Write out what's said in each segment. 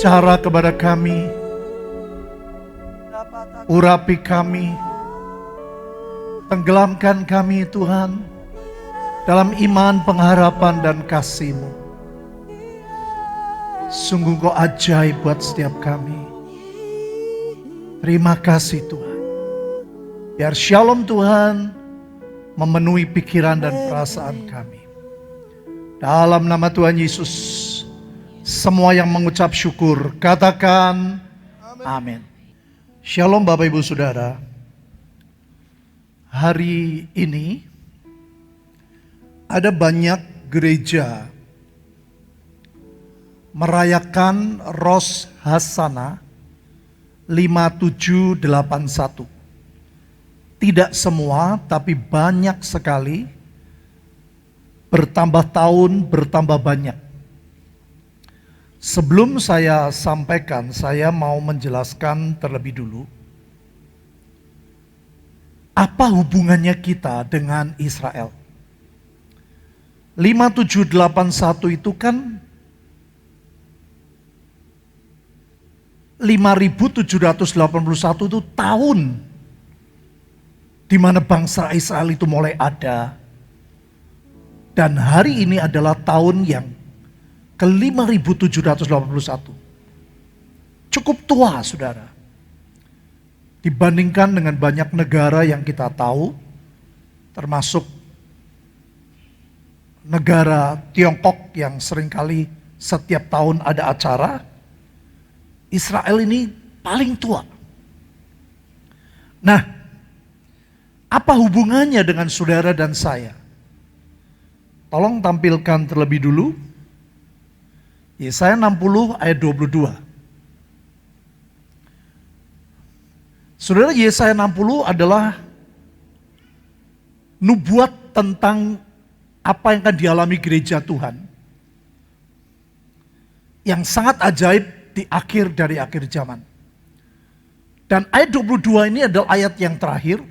Bicara kepada kami, urapi kami, tenggelamkan kami Tuhan dalam iman, pengharapan dan kasih-Mu. Sungguh Kau ajaib buat setiap kami. Terima kasih Tuhan. Biar shalom Tuhan memenuhi pikiran dan perasaan kami. Dalam nama Tuhan Yesus, semua yang mengucap syukur katakan amin. Shalom Bapak Ibu Saudara. Hari ini ada banyak gereja merayakan Rosh Hashanah 5781. Tidak semua, tapi banyak sekali. Bertambah tahun, bertambah banyak. Sebelum saya sampaikan, saya mau menjelaskan terlebih dulu. Apa hubungannya kita dengan Israel? 5781 itu kan 5781 itu tahun di mana bangsa Israel itu mulai ada. Dan hari ini adalah tahun yang ke-5781. Cukup tua, saudara. Dibandingkan dengan banyak negara yang kita tahu, termasuk negara Tiongkok yang seringkali setiap tahun ada acara, Israel ini paling tua. Nah, apa hubungannya dengan saudara dan saya? Tolong tampilkan terlebih dulu. Yesaya 60 ayat 22. Saudara, Yesaya 60 adalah nubuat tentang apa yang akan dialami gereja Tuhan. Yang sangat ajaib di akhir dari akhir zaman. Dan ayat 22 ini adalah ayat yang terakhir,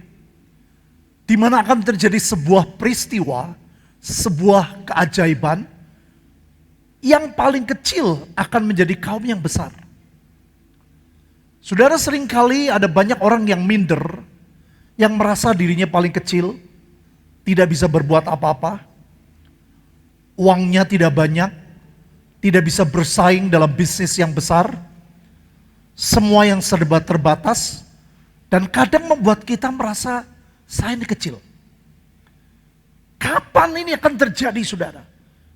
di mana akan terjadi sebuah peristiwa, sebuah keajaiban, yang paling kecil akan menjadi kaum yang besar. Saudara, seringkali ada banyak orang yang minder, yang merasa dirinya paling kecil, tidak bisa berbuat apa-apa, uangnya tidak banyak, tidak bisa bersaing dalam bisnis yang besar, semua yang serba terbatas, dan kadang membuat kita merasa saya ini kecil. Kapan ini akan terjadi, saudara?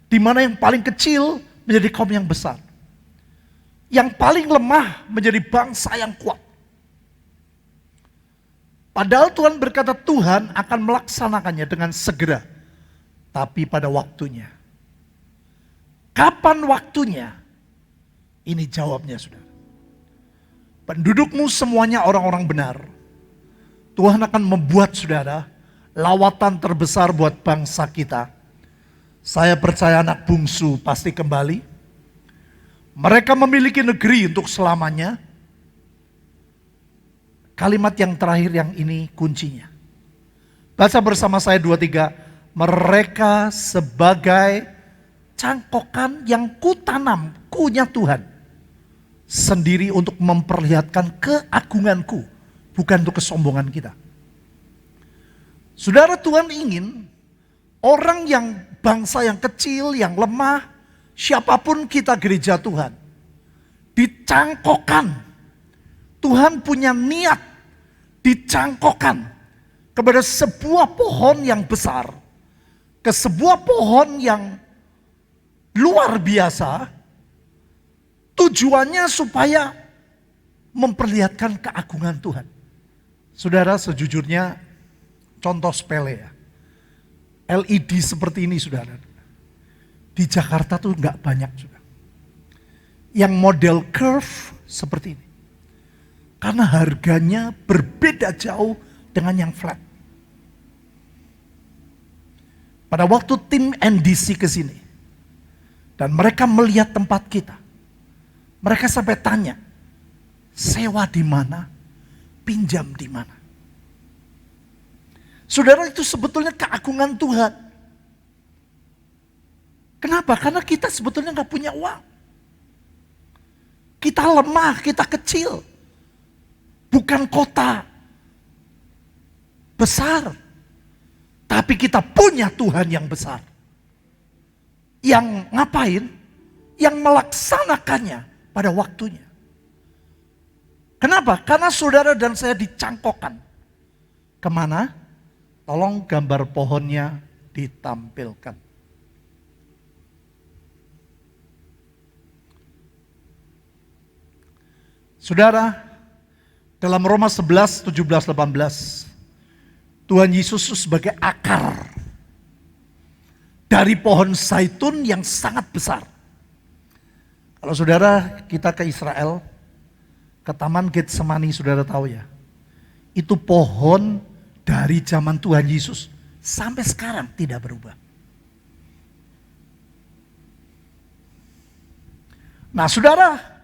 Di mana yang paling kecil menjadi kaum yang besar, yang paling lemah menjadi bangsa yang kuat. Padahal Tuhan berkata Tuhan akan melaksanakannya dengan segera, tapi pada waktunya. Kapan waktunya? Ini jawabnya, saudara. Pendudukmu semuanya orang-orang benar. Tuhan akan membuat, saudara, lawatan terbesar buat bangsa kita. Saya percaya anak bungsu pasti kembali. Mereka memiliki negeri untuk selamanya. Kalimat yang terakhir yang ini kuncinya. Baca bersama saya 2-3. Mereka sebagai cangkokan yang kutanam, kunya Tuhan, sendiri untuk memperlihatkan keagunganku, bukan untuk kesombongan kita. Saudara, Tuhan ingin orang yang bangsa yang kecil, yang lemah, siapapun kita gereja Tuhan, dicangkokan. Tuhan punya niat dicangkokan kepada sebuah pohon yang besar, ke sebuah pohon yang luar biasa, tujuannya supaya memperlihatkan keagungan Tuhan. Saudara, sejujurnya contoh sepele ya. LED seperti ini, saudara. Di Jakarta tuh nggak banyak juga. Yang model curve seperti ini. Karena harganya berbeda jauh dengan yang flat. Pada waktu tim NDC ke sini, dan mereka melihat tempat kita, mereka sampai tanya, sewa di mana, pinjam di mana. Saudara, itu sebetulnya keagungan Tuhan. Kenapa? Karena kita sebetulnya nggak punya uang. Kita lemah, kita kecil. Bukan kota besar. Tapi kita punya Tuhan yang besar. Yang ngapain? Yang melaksanakannya pada waktunya. Kenapa? Karena saudara dan saya dicangkokkan. Kemana? Tolong gambar pohonnya ditampilkan. Saudara, dalam Roma 11, 17, 18, Tuhan Yesus sebagai akar dari pohon zaitun yang sangat besar. Kalau saudara kita ke Israel, ke Taman Getsemani, saudara tahu ya, itu pohon dari zaman Tuhan Yesus sampai sekarang tidak berubah. Nah saudara,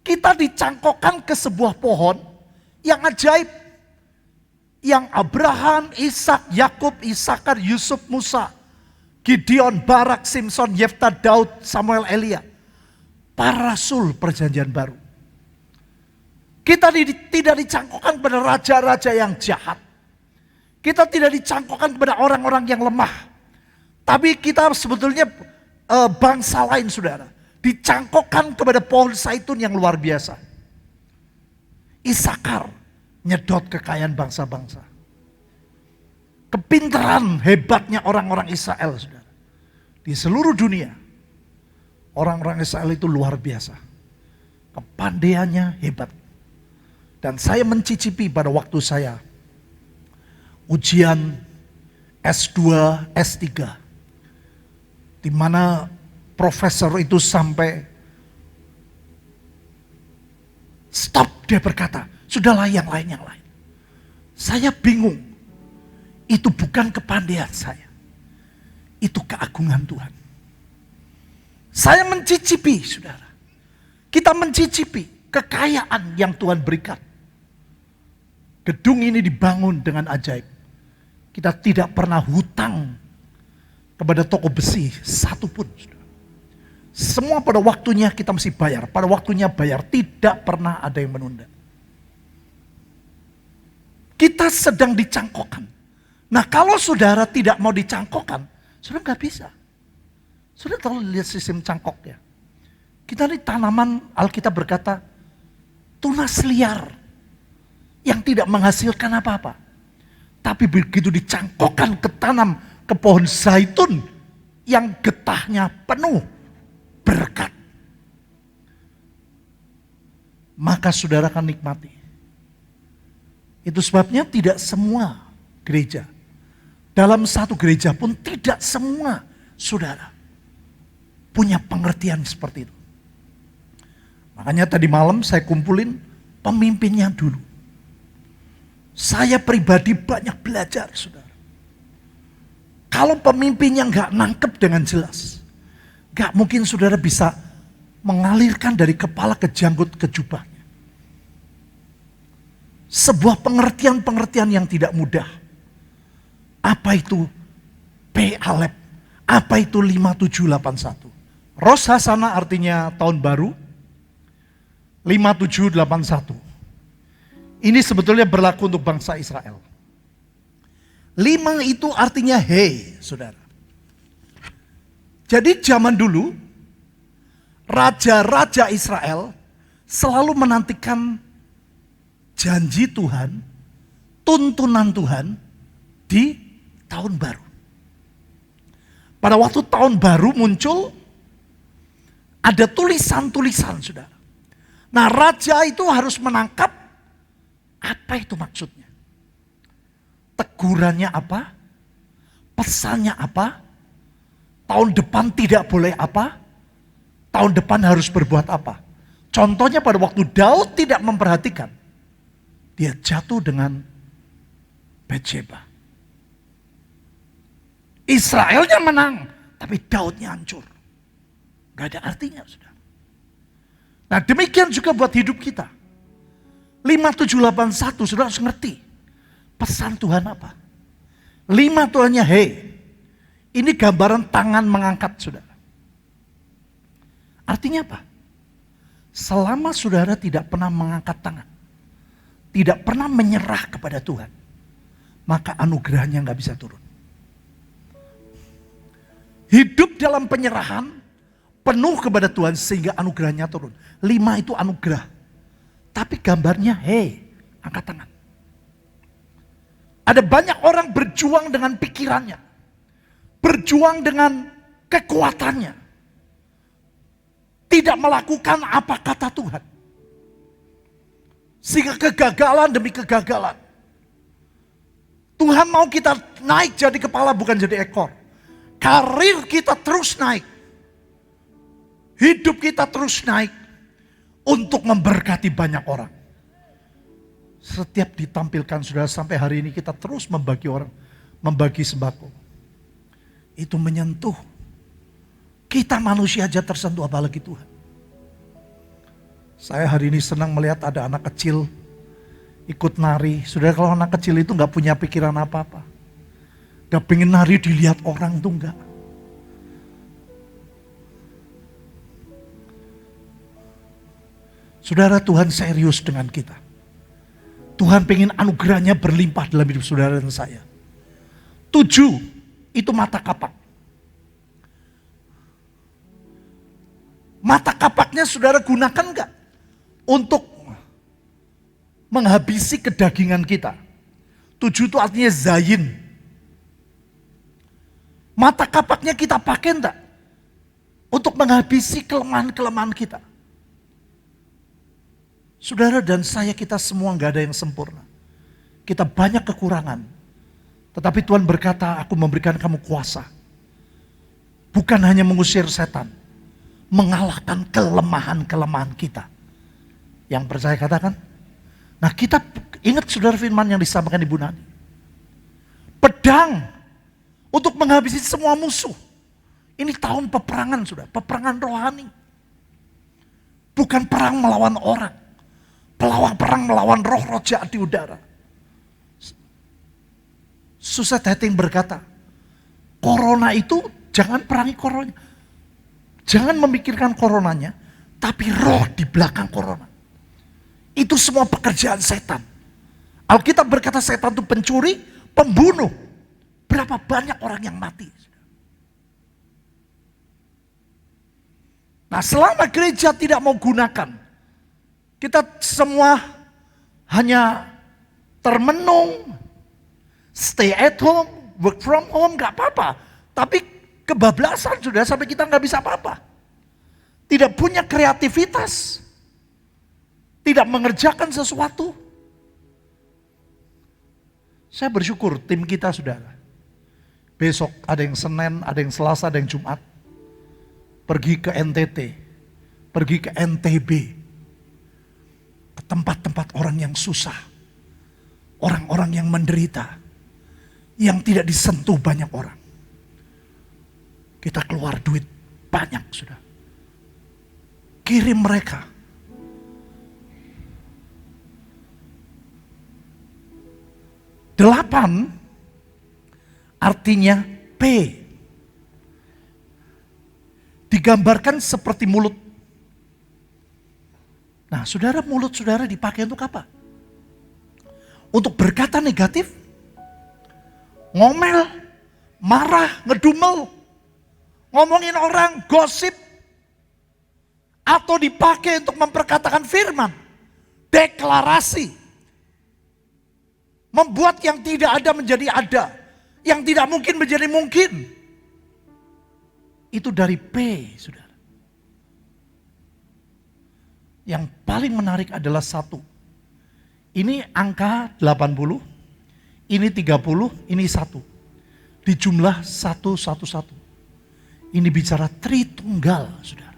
kita dicangkokkan ke sebuah pohon yang ajaib. Yang Abraham, Ishak, Yakub, Isakar, Yusuf, Musa, Gideon, Barak, Simson, Yefta, Daud, Samuel, Elia. Para rasul perjanjian baru. Kita tidak dicangkokkan kepada raja-raja yang jahat. Kita tidak dicangkokkan kepada orang-orang yang lemah. Tapi kita sebetulnya bangsa lain saudara. Dicangkokkan kepada pohon zaitun yang luar biasa. Isakar nyedot kekayaan bangsa-bangsa. Kepintaran hebatnya orang-orang Israel saudara. Di seluruh dunia. Orang-orang Israel itu luar biasa. Kepandaiannya hebat. Dan saya mencicipi pada waktu saya ujian S2, S3. Di mana profesor itu sampai stop, dia berkata, sudahlah yang lain. Saya bingung. Itu bukan kepandaian saya. Itu keagungan Tuhan. Saya mencicipi, saudara. Kita mencicipi kekayaan yang Tuhan berikan. Gedung ini dibangun dengan ajaib. Kita tidak pernah hutang kepada toko besi satupun. Semua pada waktunya kita mesti bayar. Pada waktunya bayar. Tidak pernah ada yang menunda. Kita sedang dicangkokkan. Nah kalau saudara tidak mau dicangkokkan, saudara nggak bisa. Saudara terlalu lihat sistem cangkok ya. Kita ini tanaman, Alkitab berkata, tunas liar. Yang tidak menghasilkan apa-apa. Tapi begitu dicangkokkan ke tanam, ke pohon zaitun, yang getahnya penuh berkat. Maka saudara akan nikmati. Itu sebabnya tidak semua gereja. Dalam satu gereja pun tidak semua saudara punya pengertian seperti itu. Makanya tadi malam saya kumpulin pemimpinnya dulu. Saya pribadi banyak belajar saudara. Kalau pemimpinnya nggak nangkep dengan jelas, nggak mungkin saudara bisa mengalirkan dari kepala ke janggut ke jubahnya. Sebuah pengertian-pengertian yang tidak mudah. Apa itu P-Alep? Apa itu 5781? Rosh Hashanah artinya tahun baru. 5781. Ini sebetulnya berlaku untuk bangsa Israel. 5 itu artinya hey, saudara. Jadi zaman dulu, raja-raja Israel selalu menantikan janji Tuhan, tuntunan Tuhan di tahun baru. Pada waktu tahun baru muncul, ada tulisan-tulisan saudara. Nah raja itu harus menangkap apa itu maksudnya? Tegurannya apa? Pesannya apa? Tahun depan tidak boleh apa? Tahun depan harus berbuat apa? Contohnya pada waktu Daud tidak memperhatikan. Dia jatuh dengan Batsheba. Israelnya menang, tapi Daudnya hancur. Gak ada artinya sudah. Nah demikian juga buat hidup kita. 5781 saudara harus ngerti. Pesan Tuhan apa? 5 Tuhannya hey. Ini gambaran tangan mengangkat saudara. Artinya apa? selama saudara tidak pernah mengangkat tangan, tidak pernah menyerah kepada Tuhan, maka anugerahnya nggak bisa turun. Hidup dalam penyerahan, penuh kepada Tuhan sehingga anugerahnya turun. 5 itu anugerah. Tapi gambarnya, angkat tangan. Ada banyak orang berjuang dengan pikirannya. Berjuang dengan kekuatannya. Tidak melakukan apa kata Tuhan. Sehingga kegagalan demi kegagalan. Tuhan mau kita naik jadi kepala bukan jadi ekor. Karir kita terus naik. Hidup kita terus naik. Untuk memberkati banyak orang. Setiap ditampilkan saudara sampai hari ini kita terus membagi orang. Membagi sembako. Itu menyentuh. Kita manusia aja tersentuh apalagi Tuhan. Saya hari ini senang melihat ada anak kecil ikut nari. Saudara, kalau anak kecil itu gak punya pikiran apa-apa. Gak pengen nari dilihat orang tuh enggak. Saudara, Tuhan serius dengan kita. Tuhan pengen anugerahnya berlimpah dalam hidup saudara dan saya. 7, itu mata kapak. Mata kapaknya saudara gunakan enggak? Untuk menghabisi kedagingan kita. 7 itu artinya zayin. Mata kapaknya kita pakai enggak? Untuk menghabisi kelemahan-kelemahan kita. Saudara dan saya, kita semua gak ada yang sempurna. Kita banyak kekurangan. Tetapi Tuhan berkata, aku memberikan kamu kuasa. Bukan hanya mengusir setan. Mengalahkan kelemahan-kelemahan kita. Yang percaya katakan. Nah, kita ingat saudara firman yang disampaikan Ibu Nani. Pedang. Untuk menghabisi semua musuh. Ini tahun peperangan saudara. Peperangan rohani. Bukan perang melawan orang. Perang melawan roh-roh jahat di udara. Suzette Hatting berkata, corona itu jangan perangi coronanya. Jangan memikirkan coronanya, tapi roh di belakang corona. Itu semua pekerjaan setan. Alkitab berkata setan itu pencuri, pembunuh. Berapa banyak orang yang mati. Nah, selama gereja tidak mau gunakan, kita semua hanya termenung, stay at home, work from home, gak apa-apa. Tapi kebablasan sudah sampai kita gak bisa apa-apa. Tidak punya kreativitas. Tidak mengerjakan sesuatu. Saya bersyukur tim kita saudara. Besok ada yang Senin, ada yang Selasa, ada yang Jumat. Pergi ke NTT, pergi ke NTB. Ke tempat-tempat orang yang susah. Orang-orang yang menderita. Yang tidak disentuh banyak orang. Kita keluar duit banyak sudah. Kirim mereka. Delapan artinya P. Digambarkan seperti mulut. Nah, saudara, mulut saudara dipakai untuk apa? Untuk berkata negatif, ngomel, marah, ngedumel, ngomongin orang, gosip, atau dipakai untuk memperkatakan firman, deklarasi, membuat yang tidak ada menjadi ada, yang tidak mungkin menjadi mungkin. Itu dari P, saudara. Yang paling menarik adalah 1. Ini angka 80, ini 30, ini 1. Dijumlah 111. Ini bicara Tritunggal, saudara.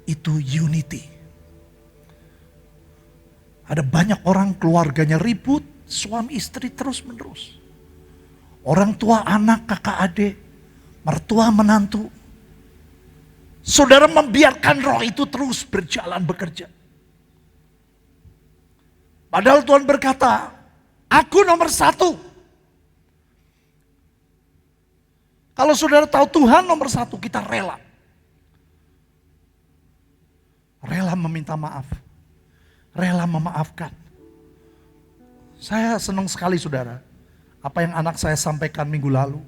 Itu unity. Ada banyak orang keluarganya ribut, suami istri terus menerus. Orang tua, anak, kakak, adik, mertua, menantu. Saudara membiarkan roh itu terus berjalan bekerja. Padahal Tuhan berkata, aku nomor 1. Kalau saudara tahu Tuhan nomor 1, kita rela. meminta maaf, rela memaafkan. Saya senang sekali saudara, apa yang anak saya sampaikan minggu lalu.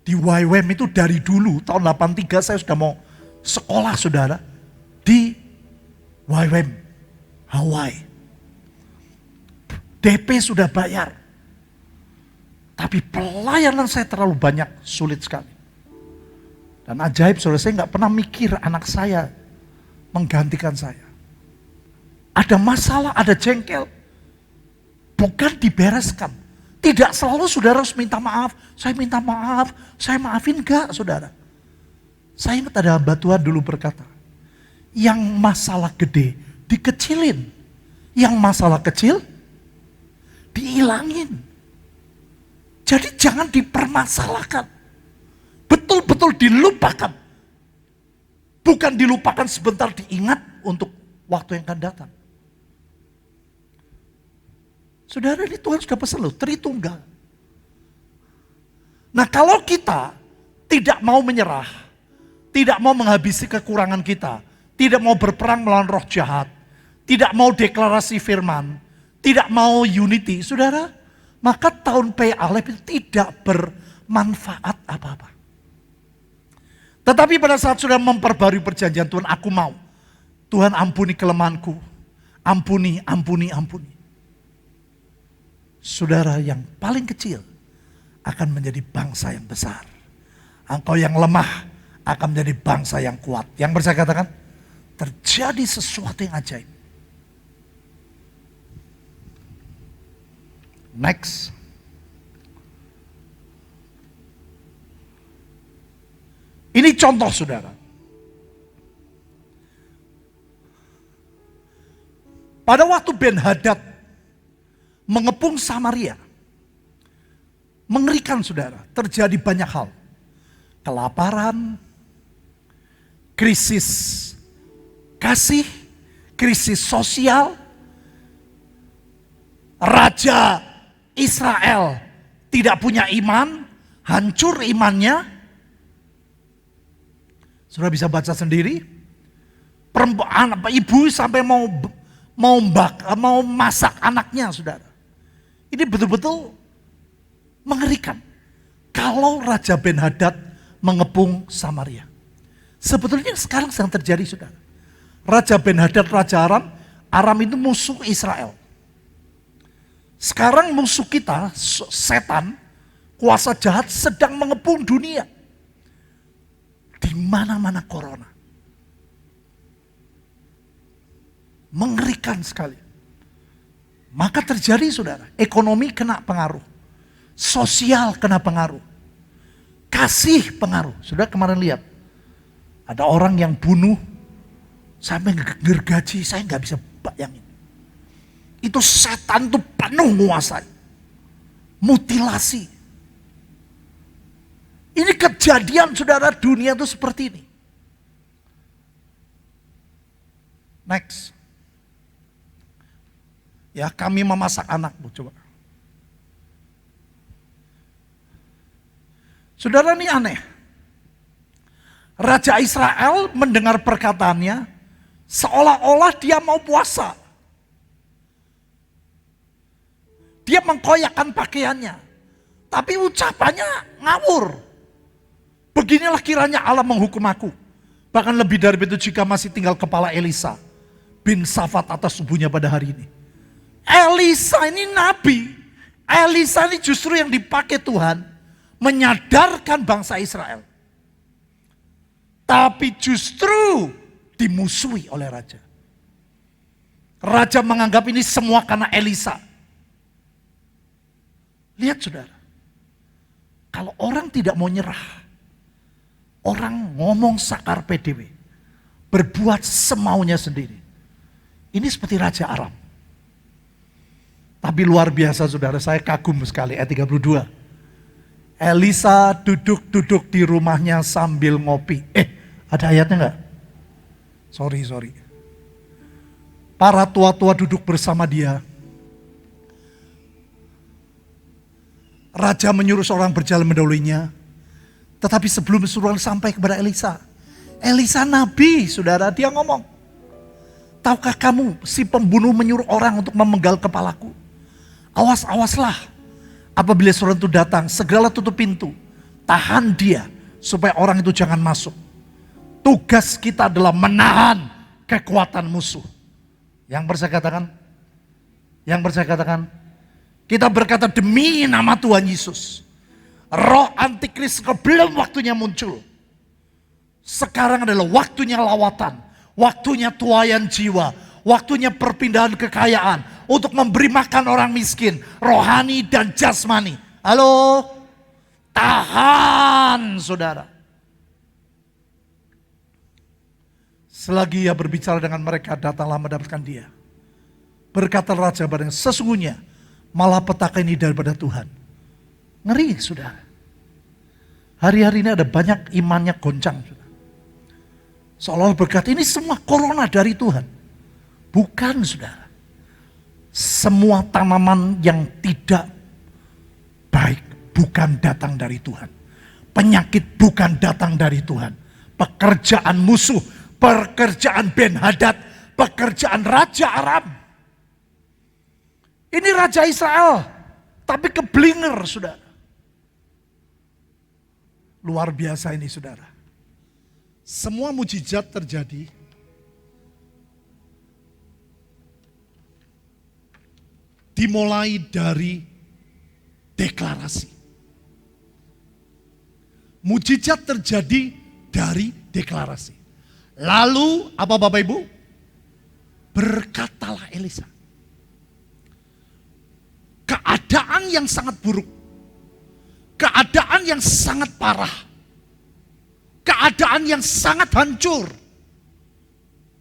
Di YWAM itu dari dulu, tahun 83 saya sudah mau sekolah saudara, di YWAM, Hawaii. DP sudah bayar. Tapi pelayanan saya terlalu banyak, sulit sekali. Dan ajaib saudara, saya nggak pernah mikir anak saya menggantikan saya. Ada masalah, ada jengkel. Bukan dibereskan. Tidak selalu saudara harus minta maaf. Saya minta maaf, saya maafin enggak saudara. Saya ingat ada hamba Tuhan dulu berkata, yang masalah gede dikecilin. Yang masalah kecil dihilangin. Jadi jangan dipermasalahkan. Betul-betul dilupakan. Bukan dilupakan sebentar, diingat untuk waktu yang akan datang. Saudara, ini Tuhan sudah pesan loh, Tritunggal. Nah kalau kita tidak mau menyerah, tidak mau menghabisi kekurangan kita, tidak mau berperang melawan roh jahat, tidak mau deklarasi firman, tidak mau unity, saudara, maka tahun P Alef itu tidak bermanfaat apa-apa. Tetapi pada saat sudah memperbarui perjanjian Tuhan, aku mau. Tuhan ampuni kelemahanku. Ampuni, ampuni, ampuni. Saudara yang paling kecil akan menjadi bangsa yang besar. Engkau yang lemah akan menjadi bangsa yang kuat. Yang bisa katakan, terjadi sesuatu yang ajaib. Next. Ini contoh saudara. Pada waktu Ben-Hadad mengepung Samaria, mengerikan saudara, terjadi banyak hal. Kelaparan, krisis kasih, krisis sosial, raja Israel tidak punya iman, hancur imannya. Sudah bisa baca sendiri. Perempuan, ibu sampai mau masak anaknya, saudara. Ini betul-betul mengerikan. Kalau Raja Ben-Hadad mengepung Samaria. Sebetulnya sekarang sedang terjadi, saudara. Raja Ben-Hadad, Raja Aram. Aram itu musuh Israel. Sekarang musuh kita, setan, kuasa jahat sedang mengepung dunia. Di mana-mana corona. Mengerikan sekali. Maka terjadi saudara, ekonomi kena pengaruh. Sosial kena pengaruh. Kasih pengaruh. Sudah kemarin lihat. Ada orang yang bunuh sampai gergaji, saya nggak bisa bayangin. Itu setan tuh penuh menguasai. Mutilasi. Ini kejadian saudara, dunia itu seperti ini. Next. Ya, kami memasak anak, Bu, coba. Saudara, ini aneh. Raja Israel mendengar perkataannya seolah-olah dia mau puasa. Dia mengkoyakkan pakaiannya. Tapi ucapannya ngawur. Beginilah kiranya Allah menghukum aku. Bahkan lebih dari itu jika masih tinggal kepala Elisa bin Safat atas tubuhnya pada hari ini. Elisa ini nabi. Elisa ini justru yang dipakai Tuhan menyadarkan bangsa Israel. Tapi justru dimusuhi oleh raja. Raja menganggap ini semua karena Elisa. Lihat saudara. Kalau orang tidak mau nyerah. Orang ngomong sakar PDW. Berbuat semaunya sendiri. Ini seperti Raja Aram. Tapi luar biasa saudara, saya kagum sekali ayat 32. Elisa duduk-duduk di rumahnya sambil ngopi. Ada ayatnya enggak? Sorry. Para tua-tua duduk bersama dia. Raja menyuruh seorang berjalan mendahulunya. Tetapi sebelum suruhan sampai kepada Elisa, Elisa nabi, saudara, dia ngomong, tahukah kamu si pembunuh menyuruh orang untuk memenggal kepalaku? Awas-awaslah, apabila seorang itu datang, segeralah tutup pintu, tahan dia, supaya orang itu jangan masuk. Tugas kita adalah menahan kekuatan musuh. Yang percaya katakan, kita berkata demi nama Tuhan Yesus, roh antikris belum waktunya muncul. Sekarang adalah waktunya lawatan, waktunya tuaian jiwa, waktunya perpindahan kekayaan untuk memberi makan orang miskin, rohani dan jasmani. Halo, tahan saudara. Selagi ia berbicara dengan mereka, datanglah mendapatkan dia. Berkata raja padanya, sesungguhnya malapetaka ini daripada Tuhan. Ngeri saudara. Hari-hari ini ada banyak imannya goncang. Seolah-olah berkata ini semua corona dari Tuhan. Bukan saudara. Semua tanaman yang tidak baik bukan datang dari Tuhan. Penyakit bukan datang dari Tuhan. Pekerjaan musuh, pekerjaan Ben Hadad, pekerjaan Raja Aram. Ini Raja Israel, tapi keblinger saudara. Luar biasa ini saudara. Semua mujizat terjadi dimulai dari deklarasi. Mujizat terjadi dari deklarasi. Lalu apa Bapak Ibu? Berkatalah Elisa. Keadaan yang sangat buruk. Keadaan yang sangat parah. Keadaan yang sangat hancur.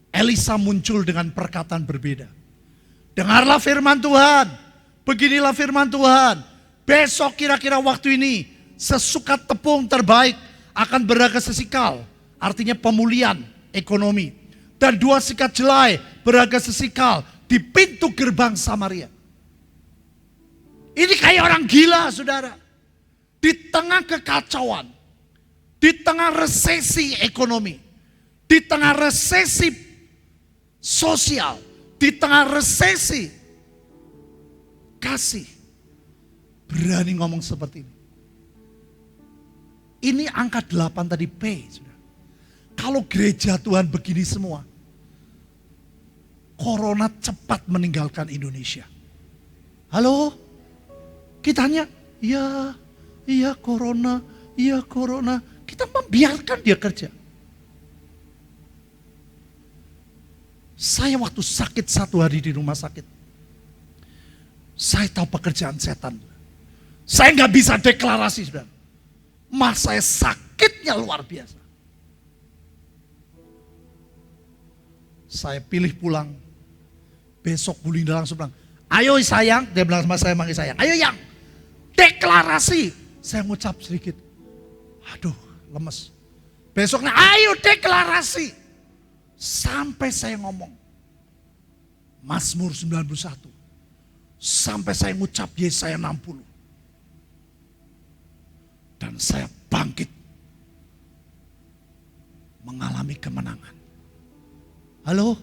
Elisa muncul dengan perkataan berbeda. Dengarlah firman Tuhan. Beginilah firman Tuhan. Besok kira-kira waktu ini sesukat tepung terbaik akan berharga sesikal. Artinya pemulihan ekonomi. Dan 2 sikat jelai berharga sesikal di pintu gerbang Samaria. Ini kayak orang gila saudara. Di tengah kekacauan. Di tengah resesi ekonomi, di tengah resesi sosial, di tengah resesi kasih, berani ngomong seperti ini. Ini angka 8 tadi P. Sudah. Kalau gereja Tuhan begini semua, corona cepat meninggalkan Indonesia. Halo? Kita tanya, iya corona, iya corona. Kita membiarkan dia kerja. Saya waktu sakit 1 hari di rumah sakit. Saya tahu pekerjaan setan. Saya nggak bisa deklarasi saudara. Mas saya sakitnya luar biasa. Saya pilih pulang. Besok Bu Linda langsung bilang, ayo sayang. Dia bilang sama saya, manggil sayang. Ayo yang, deklarasi. Saya ngucap sedikit. Aduh. Lemes. Besoknya ayo deklarasi. Sampai saya ngomong. Mazmur 91. Sampai saya ngucap Yesaya 60. Dan saya bangkit. Mengalami kemenangan. Halo?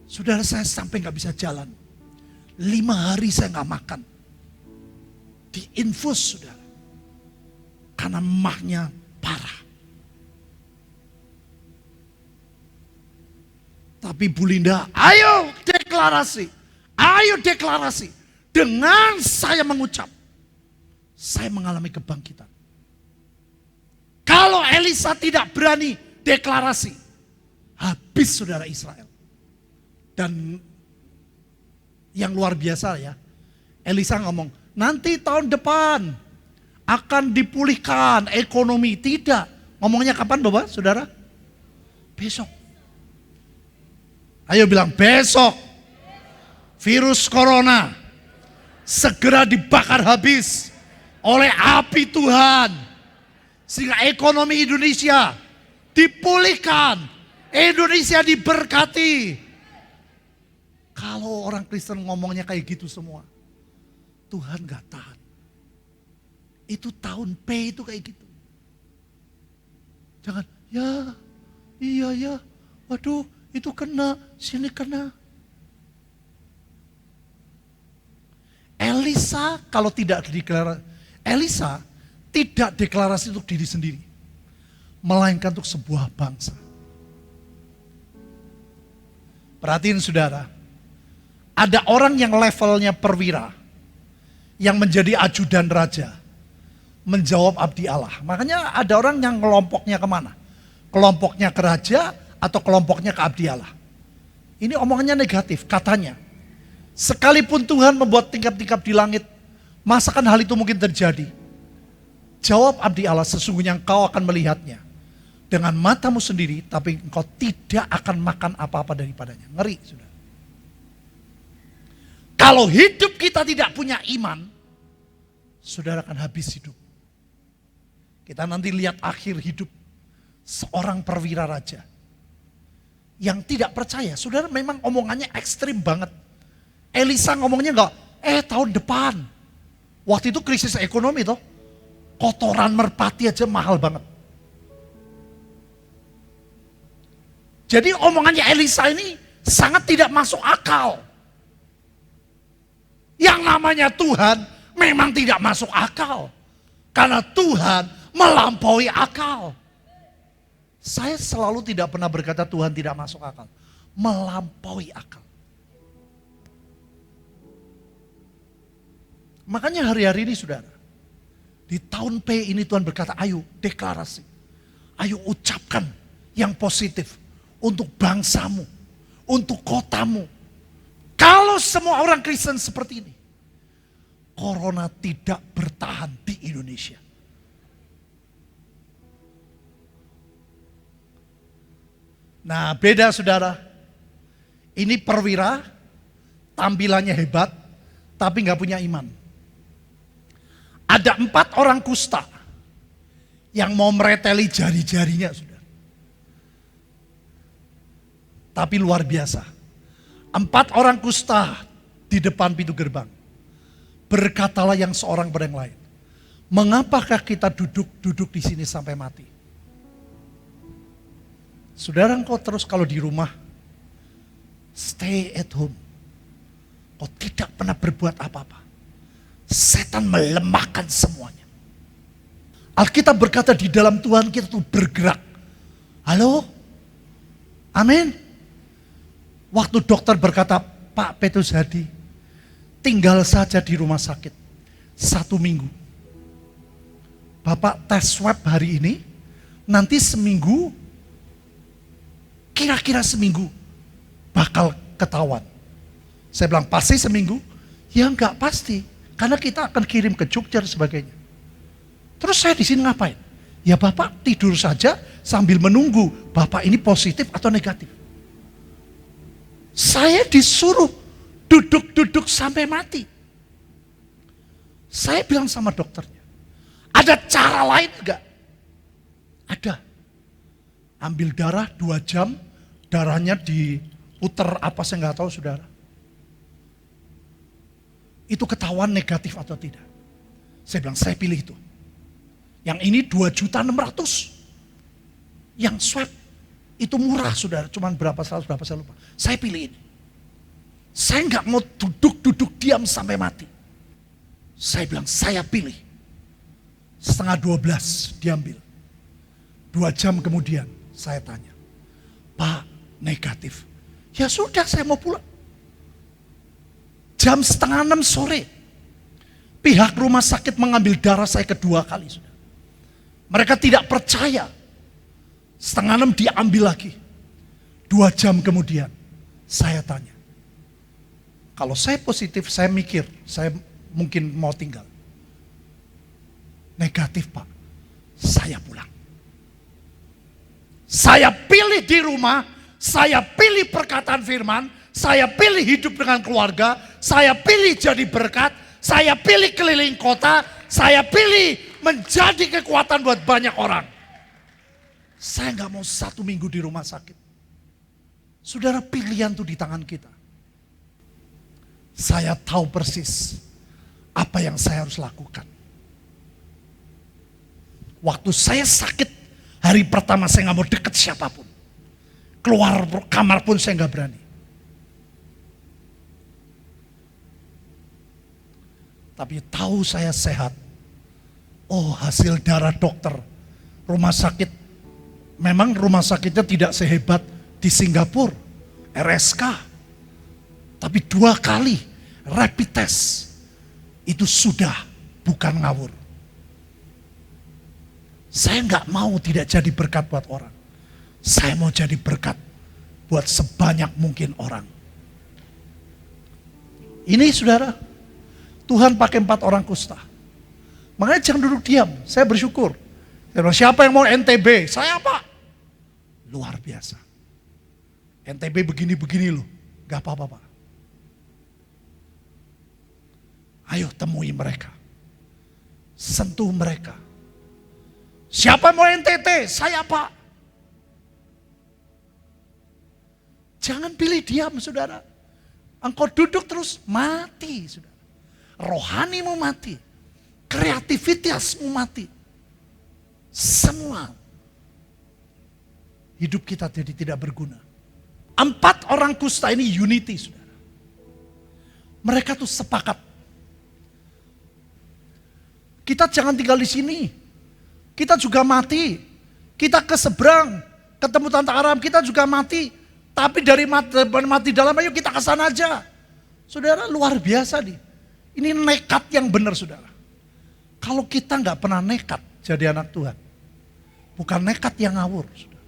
Saudara saya sampai gak bisa jalan. 5 hari saya gak makan. Diinfus saudara. Karena mahnya parah. Tapi Bu Linda, ayo deklarasi. Ayo deklarasi. Dengan saya mengucap, saya mengalami kebangkitan. Kalau Elisa tidak berani deklarasi, habis saudara Israel. Dan yang luar biasa ya, Elisa ngomong, nanti tahun depan akan dipulihkan ekonomi. Tidak. Ngomongnya kapan Bapak, Saudara? Besok. Ayo bilang besok. Virus corona segera dibakar habis oleh api Tuhan. Sehingga ekonomi Indonesia dipulihkan. Indonesia diberkati. Kalau orang Kristen ngomongnya kayak gitu semua, Tuhan gak tahan. Itu tahun P itu kayak gitu. Jangan, Ya, iya ya, waduh itu kena, sini kena. Elisa kalau tidak deklarasi, Elisa tidak deklarasi untuk diri sendiri, melainkan untuk sebuah bangsa. Perhatiin saudara, ada orang yang levelnya perwira, yang menjadi ajudan raja, menjawab abdi Allah. Makanya ada orang yang kelompoknya kemana? Kelompoknya ke raja atau kelompoknya ke abdi Allah. Ini omongannya negatif, katanya. Sekalipun Tuhan membuat tingkap-tingkap di langit, masakan hal itu mungkin terjadi? Jawab abdi Allah, sesungguhnya engkau akan melihatnya dengan matamu sendiri, tapi engkau tidak akan makan apa-apa daripadanya. Ngeri, sudah. Kalau hidup kita tidak punya iman, saudara akan habis hidup. Kita nanti lihat akhir hidup seorang perwira raja yang tidak percaya. Saudara, memang omongannya ekstrim banget. Elisa ngomongnya enggak, tahun depan. Waktu itu krisis ekonomi toh. Kotoran merpati aja mahal banget. Jadi omongannya Elisa ini sangat tidak masuk akal. Yang namanya Tuhan memang tidak masuk akal. Karena Tuhan melampaui akal. Saya selalu tidak pernah berkata Tuhan tidak masuk akal. Melampaui akal. Makanya hari-hari ini saudara, di tahun P ini Tuhan berkata, ayo deklarasi. Ayo ucapkan yang positif untuk bangsamu, untuk kotamu. Kalau semua orang Kristen seperti ini, corona tidak bertahan di Indonesia. Nah, beda saudara. Ini perwira, tampilannya hebat, tapi nggak punya iman. Ada 4 orang kusta yang mau mereteli jari-jarinya, saudara. Tapi luar biasa. 4 orang kusta di depan pintu gerbang. Berkatalah yang seorang pada yang lain, mengapakah kita duduk di sini sampai mati? Saudara, engkau terus kalau di rumah, stay at home. Kau tidak pernah berbuat apa-apa. Setan melemahkan semuanya. Alkitab berkata di dalam Tuhan kita tuh bergerak. Halo? Amin. Waktu dokter berkata, Pak Petrus Hadi, tinggal saja di rumah sakit 1 minggu. Bapak tes swab hari ini, nanti seminggu, kira-kira seminggu bakal ketahuan. Saya bilang pasti seminggu? Ya enggak pasti. Karena kita akan kirim ke Jogja dan sebagainya. Terus saya di sini ngapain? Ya Bapak tidur saja sambil menunggu Bapak ini positif atau negatif. Saya disuruh duduk-duduk sampai mati. Saya bilang sama dokternya, ada cara lain enggak? Ada. Ambil darah 2 jam, darahnya diputer apa saya nggak tahu saudara. Itu ketahuan negatif atau tidak. Saya bilang, saya pilih itu. Yang ini 2.600.000. Yang swab, itu murah saudara. Cuman berapa saya lupa. Saya pilih ini. Saya nggak mau duduk diam sampai mati. Saya bilang, saya pilih. 11:30 diambil. 2 jam kemudian, saya tanya, Pak, negatif. Ya sudah, saya mau pulang. Jam 5:30 sore, pihak rumah sakit mengambil darah saya kedua kali. Sudah. Mereka tidak percaya. 5:30 diambil lagi. 2 jam kemudian, saya tanya. Kalau saya positif, saya mikir, saya mungkin mau tinggal. Negatif Pak, saya pulang. Saya pilih di rumah, saya pilih perkataan firman, saya pilih hidup dengan keluarga, saya pilih jadi berkat, saya pilih keliling kota, saya pilih menjadi kekuatan buat banyak orang. Saya nggak mau 1 minggu di rumah sakit. Saudara, pilihan itu di tangan kita. Saya tahu persis apa yang saya harus lakukan. Waktu saya sakit Hari pertama saya nggak mau deket siapapun. Keluar kamar pun saya nggak berani. Tapi tahu saya sehat. Oh, hasil darah dokter. Rumah sakit, memang rumah sakitnya tidak sehebat di Singapura, RSK. Tapi 2 kali rapid test, itu sudah bukan ngawur. Saya nggak mau tidak jadi berkat buat orang. Saya mau jadi berkat buat sebanyak mungkin orang. Ini saudara, Tuhan pakai 4 orang kusta. Makanya jangan duduk diam, saya bersyukur. Siapa yang mau NTB? Saya apa? Luar biasa. NTB begini-begini loh, gak apa-apa Pak. Ayo temui mereka. Sentuh mereka. Siapa yang mau NTT? Saya Pak. Jangan pilih diam saudara. Engkau duduk terus mati saudara. Rohanimu mati. Kreativitasmu mati. Semua. Hidup kita jadi tidak berguna. 4 orang kusta ini unity saudara. Mereka tuh sepakat. Kita jangan tinggal di sini. Kita juga mati. Kita ke seberang. Ketemu Tante Aram, kita juga mati. Tapi dari mati dalam, ayo kita ke sana aja. Saudara, luar biasa nih. Ini nekat yang benar saudara. Kalau kita nggak pernah nekat jadi anak Tuhan. Bukan nekat yang ngawur. Saudara.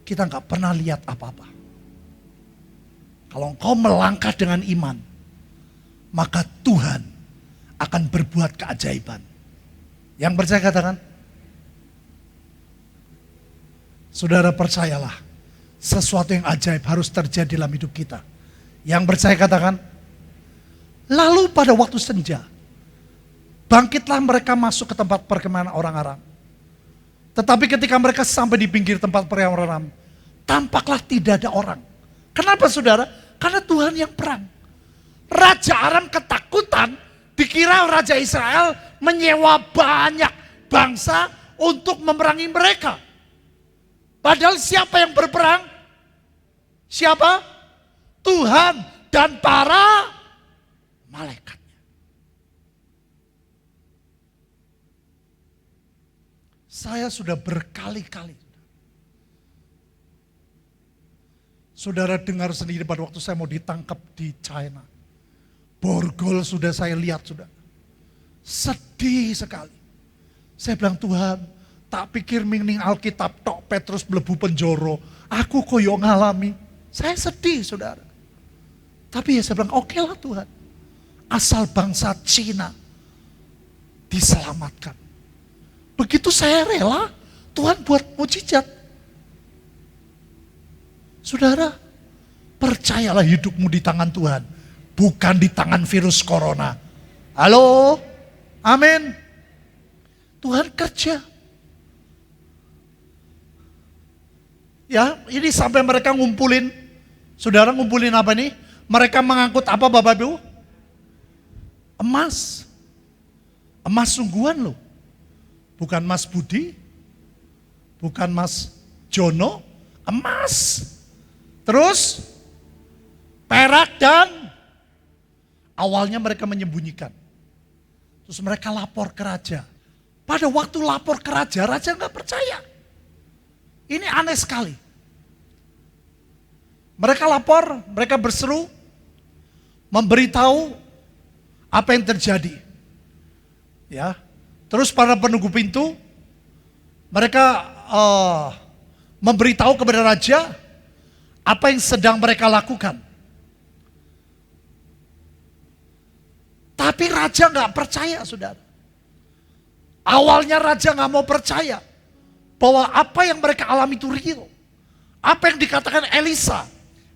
Kita nggak pernah lihat apa-apa. Kalau engkau melangkah dengan iman, maka Tuhan akan berbuat keajaiban. Yang percaya katakan, saudara percayalah, sesuatu yang ajaib harus terjadi dalam hidup kita. Yang percaya katakan, lalu pada waktu senja, bangkitlah mereka masuk ke tempat perkemahan orang Aram. Tetapi ketika mereka sampai di pinggir tempat perkemahan orang Aram, tampaklah tidak ada orang. Kenapa saudara? Karena Tuhan yang perang. Raja Aram ketakutan, dikira Raja Israel menyewa banyak bangsa untuk memerangi mereka. Padahal siapa yang berperang? Siapa? Tuhan dan para malaikatnya. Saya sudah berkali-kali. Saudara dengar sendiri pada waktu saya mau ditangkap di China. Borgol sudah saya lihat sudah. Sedih sekali. Saya bilang Tuhan, tak pikir mingning Alkitab tok Petrus mlebu penjoro. Aku koyo ngalami. Saya sedih saudara. Tapi ya saya bilang oke lah Tuhan. Asal bangsa Cina diselamatkan. Begitu saya rela, Tuhan buat mujizat. Saudara, percayalah hidupmu di tangan Tuhan. Bukan di tangan virus corona. Halo? Amin. Tuhan kerja. Ya, ini sampai mereka ngumpulin. Saudara ngumpulin apa nih? Mereka mengangkut apa Bapak Ibu? Emas. Emas sungguhan loh. Bukan Mas Budi. Bukan Mas Jono. Emas. Terus perak dan awalnya mereka menyembunyikan. Terus mereka lapor ke raja. Pada waktu lapor ke raja, raja nggak percaya. Ini aneh sekali. Mereka lapor, mereka berseru, memberitahu apa yang terjadi. Ya, terus para penunggu pintu, mereka memberitahu kepada raja apa yang sedang mereka lakukan. Tapi raja nggak percaya, saudara. Awalnya raja nggak mau percaya bahwa apa yang mereka alami itu real. Apa yang dikatakan Elisa,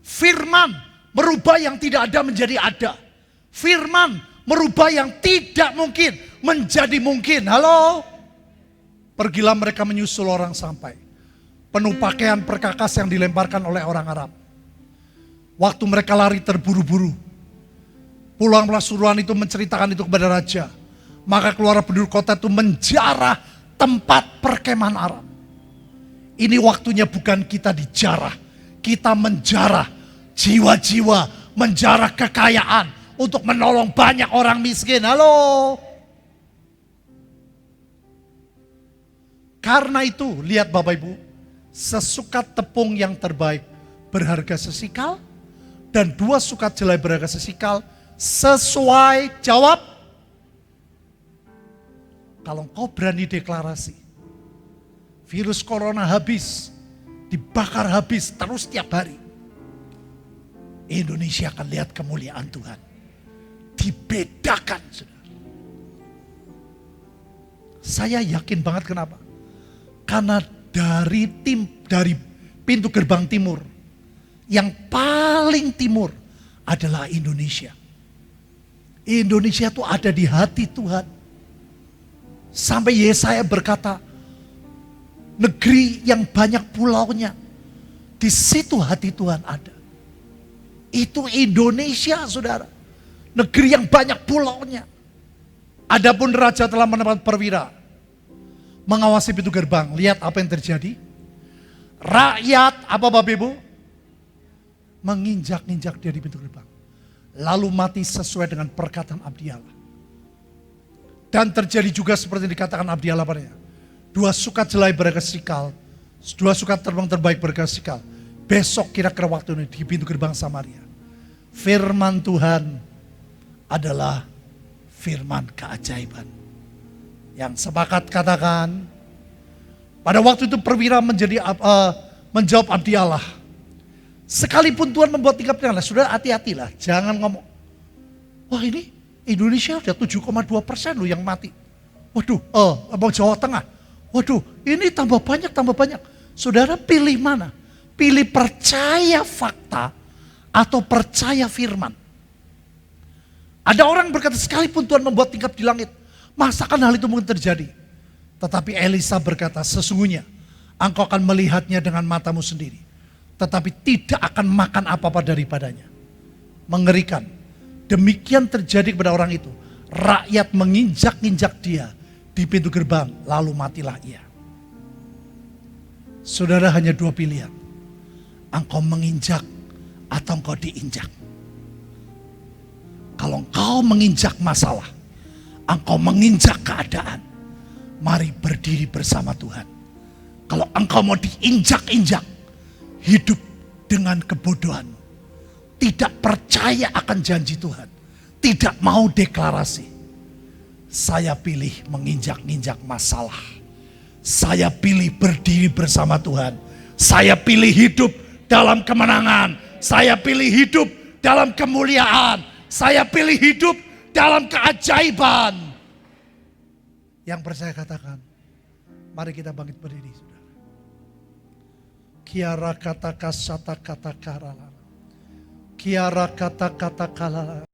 firman merubah yang tidak ada menjadi ada. Firman merubah yang tidak mungkin menjadi mungkin. Halo? Pergilah mereka menyusul orang sampai. Penuh pakaian perkakas yang dilemparkan oleh orang Arab. Waktu mereka lari terburu-buru. Pulanglah suruhan itu menceritakan itu kepada raja. Maka keluar penduduk kota itu menjarah tempat perkemahan Arab. Ini waktunya bukan kita dijarah, kita menjarah jiwa-jiwa, menjarah kekayaan untuk menolong banyak orang miskin. Halo. Karena itu, lihat Bapak Ibu, sesukat tepung yang terbaik berharga sesikal, dan 2 sukat jelai berharga sesikal sesuai jawab. Kalau engkau berani deklarasi, virus corona habis, dibakar habis terus tiap hari, Indonesia akan lihat kemuliaan Tuhan. Dibedakan, saudara. Saya yakin banget kenapa? Karena dari pintu gerbang timur, yang paling timur adalah Indonesia. Indonesia itu ada di hati Tuhan. Sampai Yesaya berkata, negeri yang banyak pulaunya, di situ hati Tuhan ada. Itu Indonesia, saudara. Negeri yang banyak pulaunya. Adapun raja telah mendapat perwira, mengawasi pintu gerbang. Lihat apa yang terjadi. Rakyat, apa Bapak Ibu? Menginjak-injak dia di pintu gerbang. Lalu mati sesuai dengan perkataan abdi Allah. Dan terjadi juga seperti yang dikatakan abdi Allah padanya. 2 sukat jelai berharga sesikal, 2 sukat terbang terbaik berharga sesikal. Besok kira-kira waktu ini di pintu gerbang Samaria. Firman Tuhan adalah firman keajaiban. Yang sepakat katakan, pada waktu itu perwira menjawab abdi Allah. Sekalipun Tuhan membuat tingkap tinggal, sudah hati-hatilah, jangan ngomong, wah ini Indonesia udah 7,2% loh yang mati. Waduh, Jawa Tengah, waduh ini tambah banyak. Saudara pilih mana? Pilih percaya fakta atau percaya firman. Ada orang berkata, sekalipun Tuhan membuat tingkap di langit, masakan hal itu mungkin terjadi? Tetapi Elisa berkata, sesungguhnya engkau akan melihatnya dengan matamu sendiri, tetapi tidak akan makan apa-apa daripadanya. Mengerikan. Demikian terjadi kepada orang itu. Rakyat menginjak-injak dia di pintu gerbang, lalu matilah ia. Saudara, hanya 2 pilihan. Engkau menginjak atau engkau diinjak. Kalau engkau menginjak masalah, engkau menginjak keadaan, mari berdiri bersama Tuhan. Kalau engkau mau diinjak-injak, hidup dengan kebodohan, tidak percaya akan janji Tuhan, tidak mau deklarasi, saya pilih menginjak-injak masalah. Saya pilih berdiri bersama Tuhan. Saya pilih hidup dalam kemenangan. Saya pilih hidup dalam kemuliaan. Saya pilih hidup dalam keajaiban. Yang percaya katakan, mari kita bangkit berdiri, saudara. Kiara kata kasata kata karala. Kiara kata kata kalala.